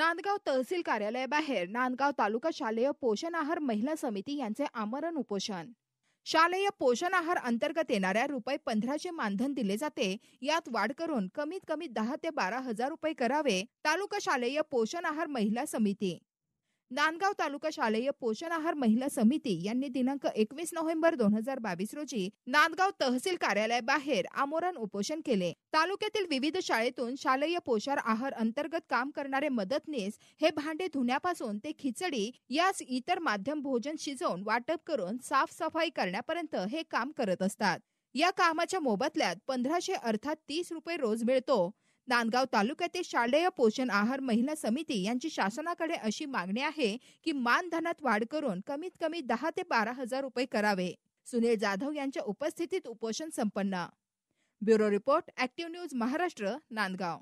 नांदगाव तहसील कार्यालयाबाहेर नांदगाव तालुका शालेय पोषण आहार महिला समिती यांचे आमरण उपोषण। शालेय पोषण आहार अंतर्गत येणाऱ्या ₹1500 मानधन दिले जाते, यात वाढ करून कमीत कमी 10 ते 12,000 रुपये करावे। तालुका शालेय पोषण आहार महिला समिती नांदगाव तालुका शालेय पोषण आहार महिला समिती यांनी दिनांक 21 नोव्हेंबर 2022 रोजी नांदगाव तहसील कार्यालयाबाहेर आमरण उपोषण केले। तालुक्यातील विविध शाळेतून शालेय पोषण आहार अंतर्गत काम करणारे मदतनीस हे भांडे धुण्यापासून ते खिचडी यास इतर माध्यम भोजन शिजवून वाटप करून साफसफाई करण्यापर्यंत हे काम करत असतात। या कामाच्या मोबदल्यात 1500 अर्थात 30 रुपये रोज मिळतो। नांदगाव तालुक्यातील शालेय पोषण आहार महिला समिती यांची शासनाकडे अशी मागणी आहे की मानधनात वाढ करून कमीत कमी 10 ते 12,000 रुपये करावे। सुनील जाधव यांच्या उपस्थितीत उपोषण संपन्न। Bureau report, active news Maharashtra, Nandgaon.